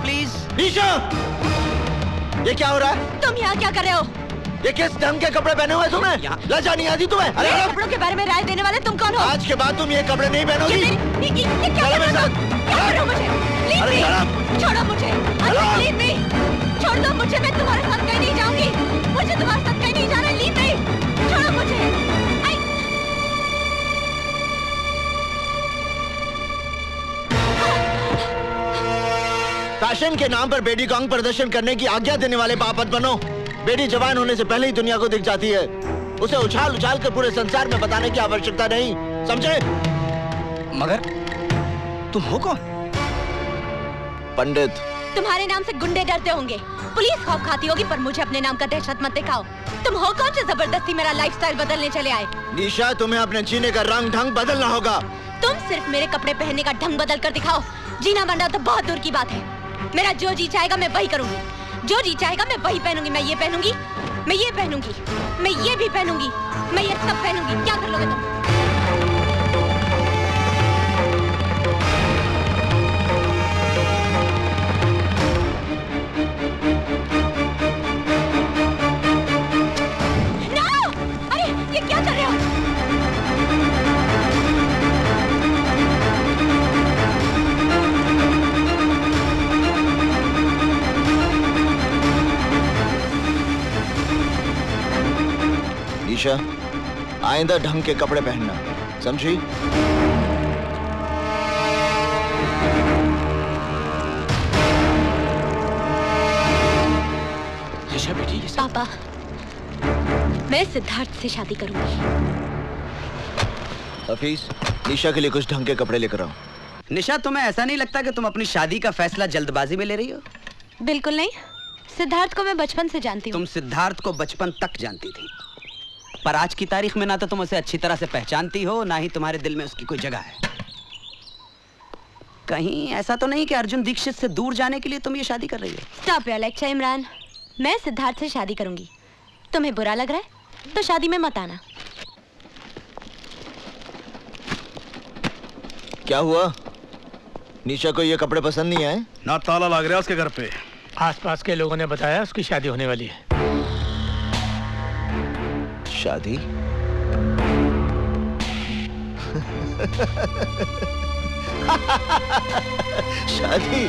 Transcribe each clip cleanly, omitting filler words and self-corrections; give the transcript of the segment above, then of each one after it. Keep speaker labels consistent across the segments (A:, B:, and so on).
A: Please.
B: निशा, ये क्या हो रहा है?
C: तुम यहाँ क्या कर रहे हो?
B: ये किस ढंग के कपड़े पहने हुए तुमने? लज्जा नहीं आती तुम्हें? अरे
C: कपड़ों के बारे में राय देने वाले तुम कौन हो?
B: आज के बाद तुम ये कपड़े नहीं पहनोगी।
C: ये क्या कर रहे हो? क्या कर रहे हो मुझे? Leave me! छोड़ो मुझे। Leave me! छोड़ दो मुझे, मैं तुम्हारे साथ कहीं नहीं जाऊंगी। मुझे तुम्हारे साथ कहीं नहीं जाना। Leave me! छोड़ो मुझे।
B: फैशन के नाम पर बेटी को अंग प्रदर्शन करने की आज्ञा देने वाले पाप मत बनो। बेटी जवान होने से पहले ही दुनिया को दिख जाती है। उसे उछाल उछाल कर पूरे संसार में बताने की आवश्यकता नहीं, समझे?
A: मगर तुम हो कौन?
B: पंडित।
C: तुम्हारे नाम से गुंडे डरते होंगे, पुलिस खौफ खाती होगी, पर मुझे अपने नाम का दहशत मत दिखाओ। तुम हो कौन जो जबरदस्ती मेरा लाइफस्टाइल बदलने चले आए?
B: निशा, तुम्हें अपने जीने का रंग ढंग बदलना होगा।
C: तुम सिर्फ मेरे कपड़े पहनने का ढंग बदल कर दिखाओ। जीना मरना तो बहुत दूर की बात है। मेरा जो जी चाहेगा मैं वही करूंगी, जो जी चाहेगा मैं वही पहनूंगी। मैं ये पहनूंगी, मैं ये पहनूंगी, मैं ये भी पहनूंगी, मैं ये सब पहनूंगी। क्या कर लोगे तुम?
B: निशा, आइंदा ढंग के कपड़े पहनना, समझी?
A: निशा बेटी,
C: पापा, मैं सिद्धार्थ से शादी करूंगी।
B: हफीज, निशा के लिए कुछ ढंग के कपड़े लेकर आओ।
A: निशा, तुम्हें ऐसा नहीं लगता कि तुम अपनी शादी का फैसला जल्दबाजी में ले रही हो?
C: बिल्कुल नहीं। सिद्धार्थ को मैं बचपन से जानती हूँ।
A: तुम सिद्धार्थ को बचपन तक जानती थी, पर आज की तारीख में ना तो तुम उसे अच्छी तरह से पहचानती हो, ना ही तुम्हारे दिल में उसकी कोई जगह है। कहीं ऐसा तो नहीं कि अर्जुन दीक्षित से दूर जाने के लिए तुम ये शादी कर रही हो?
C: Stop your lecture Imran. मैं सिद्धार्थ से शादी करूंगी। तुम्हें बुरा लग रहा है तो शादी में मत आना।
B: क्या हुआ? निशा को ये कपड़े पसंद नहीं आए?
D: ना ताला लग रहा है उसके घर पे।
E: आसपास के लोगों ने बताया उसकी शादी होने वाली है।
B: शादी? शादी?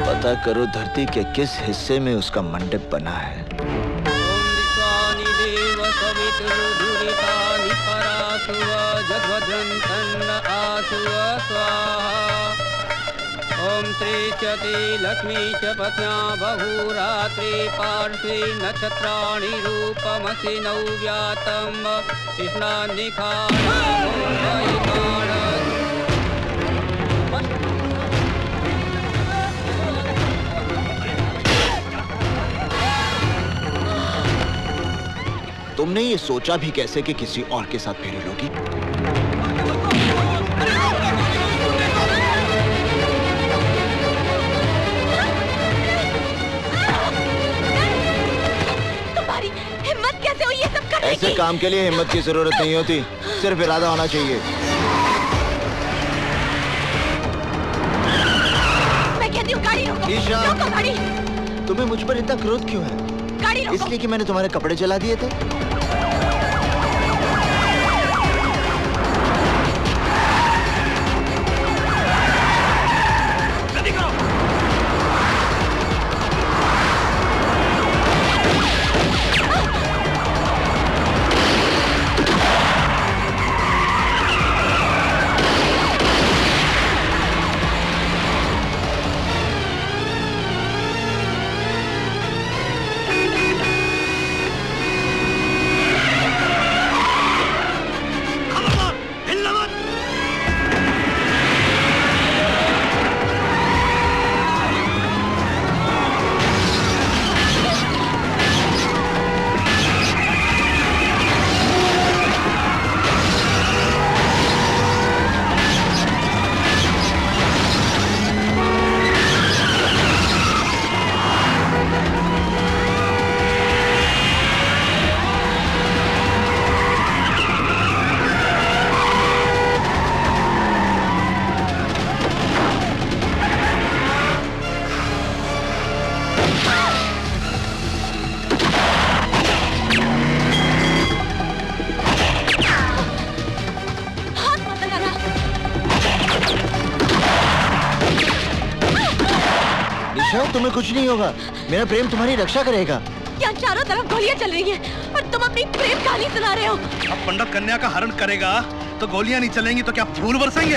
B: पता करो धरती के किस हिस्से में उसका मंडप बना है।
F: ओम त्रिचति लक्ष्मी च पत्न्या बहुरात्रि पार्श्वे नक्षत्राणि रूपमसि नव्यातम
B: तुमने ये सोचा भी कैसे कि किसी और के साथ फेरी लोगी?
C: तुम्हारी हिम्मत कैसे हुई ये सब करने की?
B: ऐसे काम के लिए हिम्मत की जरूरत नहीं होती, सिर्फ इरादा होना चाहिए।
C: मैं कहती हूँ गाड़ी रोको। रोको गाड़ी।
B: तुम्हें मुझ पर इतना क्रोध क्यों है?
C: गाड़ी रोको।
B: इसलिए कि मैंने तुम्हारे कपड़े जला दिए थे? निशा, तुम्हें कुछ नहीं होगा। मेरा प्रेम तुम्हारी रक्षा करेगा।
C: यहाँ चारों तरफ गोलियां चल रही हैं और तुम अपनी प्रेम कहानी सुना रहे हो।
D: अब पंडित कन्या का हरण करेगा तो गोलियां नहीं चलेंगी तो क्या फूल बरसेंगे?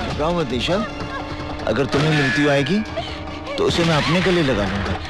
B: घबराओ मत निशा, अगर तुम्हें मृत्यु आएगी तो उसे मैं अपने गले लगा लूंगा।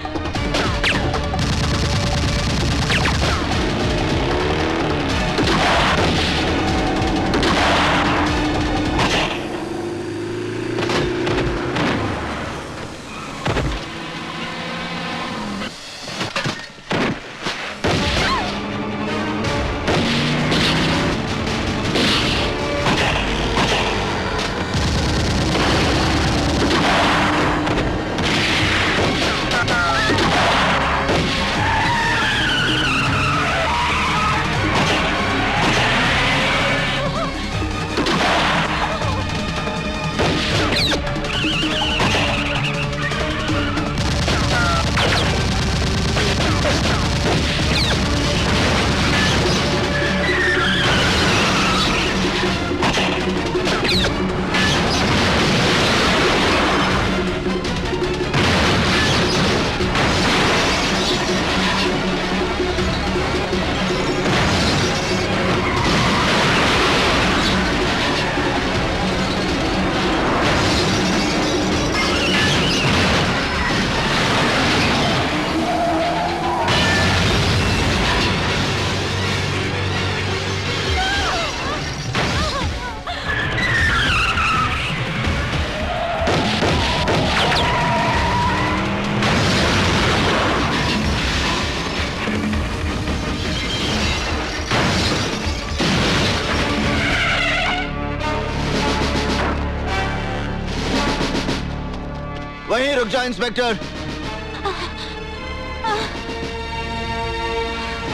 B: वहीं रुक जाओ इंस्पेक्टर।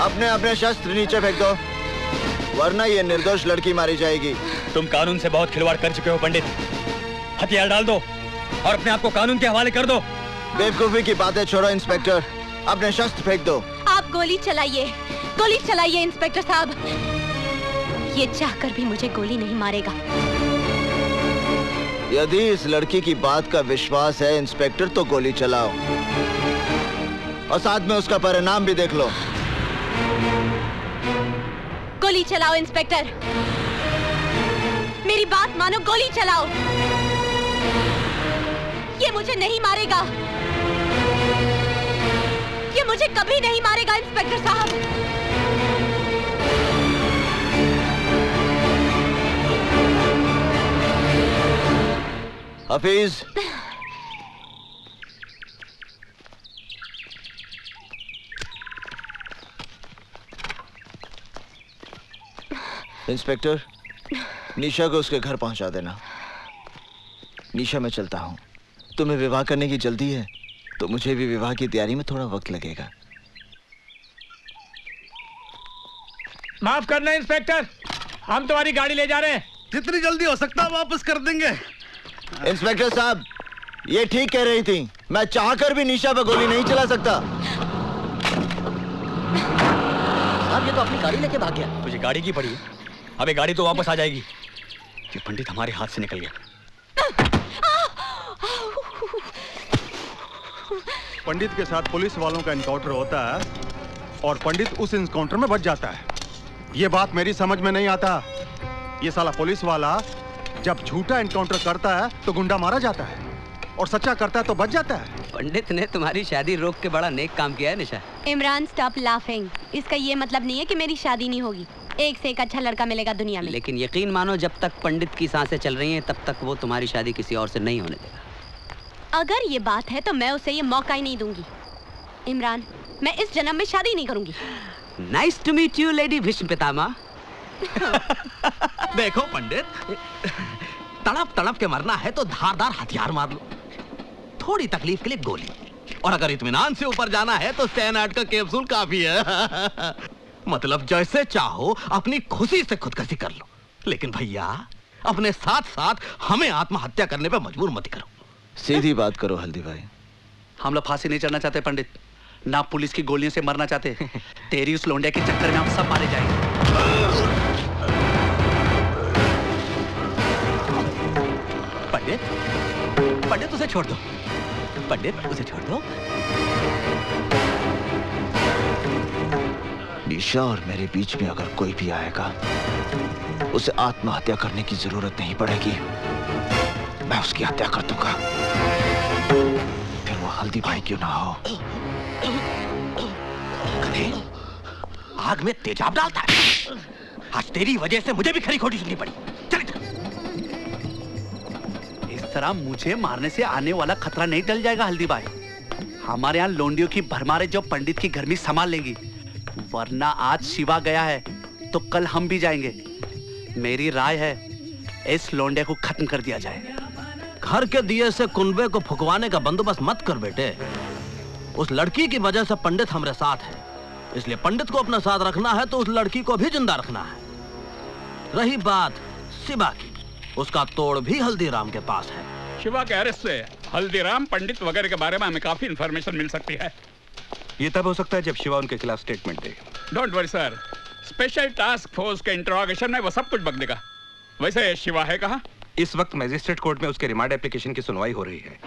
B: अपने अपने शस्त्र नीचे फेंक दो, वरना ये निर्दोष लड़की मारी जाएगी।
G: तुम कानून से बहुत खिलवाड़ कर चुके हो पंडित। हथियार डाल दो और अपने आप को कानून के हवाले कर दो।
B: बेवकूफी की बातें छोड़ो इंस्पेक्टर, अपने शस्त्र फेंक दो।
C: आप गोली चलाइए इंस्पेक्टर साहब। ये चाहकर भी मुझे गोली नहीं मारेगा।
B: यदि इस लड़की की बात का विश्वास है इंस्पेक्टर, तो गोली चलाओ और साथ में उसका परिणाम भी देख लो।
C: गोली चलाओ इंस्पेक्टर, मेरी बात मानो, गोली चलाओ। ये मुझे नहीं मारेगा, ये मुझे कभी नहीं मारेगा इंस्पेक्टर साहब।
B: हफीज, इंस्पेक्टर, निशा को उसके घर पहुंचा देना। निशा, मैं चलता हूं। तुम्हें विवाह करने की जल्दी है तो मुझे भी विवाह की तैयारी में थोड़ा वक्त लगेगा।
E: माफ करना इंस्पेक्टर, हम तुम्हारी गाड़ी ले जा रहे हैं।
D: जितनी जल्दी हो सकता है वापस कर देंगे।
B: इंस्पेक्टर साहब, ये ठीक कह रही थी। मैं चाहकर भी निशा पर गोली नहीं चला सकता।
G: साहब, ये तो अपनी गाड़ी लेके भाग गया। तुझे गाड़ी की पड़ी? अबे गाड़ी तो वापस आ जाएगी। ये पंडित हमारे हाथ से निकल गया।
D: पंडित के साथ पुलिस वालों का एनकाउंटर होता है और पंडित उस एनकाउंटर में बच जाता है। ये बात मेरी समझ में नहीं आता। ये साला पुलिस वाला जब झूठा एनकाउंटर करता है तो गुंडा मारा जाता है और सच्चा करता है तो बच जाता है।
A: पंडित ने तुम्हारी शादी रोक के बड़ा नेक काम किया है निशा।
C: Imran, stop laughing. इसका ये मतलब नहीं है कि मेरी शादी नहीं होगी। एक से एक अच्छा लड़का मिलेगा दुनिया में।
A: लेकिन यकीन मानो, जब तक पंडित की सांसें चल रही हैं तब तक वो तुम्हारी शादी किसी और से नहीं होने देगा।
C: अगर ये बात है तो मैं उसे ये मौका ही नहीं दूंगी। इमरान, मैं इस जन्म में शादी नहीं करूंगी।
A: Nice to meet you lady Bhishma Pitamah.
H: देखो पंडित, तड़प तड़प के मरना है तो धारदार हथियार मार लो, थोड़ी तकलीफ के लिए गोली, और अगर इत्मीनान से ऊपर जाना है तो सैनाइड का कैप्सूल काफी है। मतलब जैसे चाहो अपनी खुशी से खुदकुशी कर लो, लेकिन भैया अपने साथ साथ हमें आत्महत्या करने पे मजबूर मत करो।
B: सीधी बात करो हल्दी भाई।
H: हम लोग फांसी नहीं चढ़ना चाहते पंडित, ना पुलिस की गोलियों से मरना चाहते। तेरी उस लोंडिया के चक्कर में हम सब मारे जाएंगे। पंडित पंडित उसे छोड़ दो, पंडित उसे छोड़ दो।
B: निशा और मेरे बीच में अगर कोई भी आएगा उसे आत्महत्या करने की जरूरत नहीं पड़ेगी, मैं उसकी हत्या कर दूंगा, फिर वो हल्दी भाई क्यों ना हो।
H: गधे, आग में तेजाब डालता है। आज तेरी वजह से मुझे भी खरी खोटी सुननी पड़ी। चल
I: इस तरह मुझे मारने से आने वाला खतरा नहीं टल जाएगा हल्दी भाई। हमारे यहाँ लोंडियों की भरमार है जो पंडित की गर्मी संभाल लेंगी, वरना आज शिवा गया है तो कल हम भी जाएंगे। मेरी राय है इस लोंडे को खत्म कर दिया जाए।
H: घर के दिए से कुनबे को फुकवाने का बंदोबस्त मत कर बेटे। उस लड़की की वजह से पंडित हमारे साथ है, इसलिए पंडित को अपने साथ रखना है तो उस लड़की को भी जिंदा रखना है। रही बात शिवा की, उसका तोड़ भी हल्दीराम के पास है।
E: शिवा के अरेस्ट से हल्दीराम, पंडित वगैरह के बारे में हमें काफी इंफॉर्मेशन मिल सकती है।
J: ये तब हो सकता है जब शिवा उनके खिलाफ statement they.
E: Don't worry sir, special task force के इंट्रोगेशन में वो सब कुछ बक देगा। वैसे शिवा है कहाँ?
J: इस वक्त मैजिस्ट्रेट कोर्ट में उसके रिमांड एप्लीकेशन की सुनवाई हो रही है।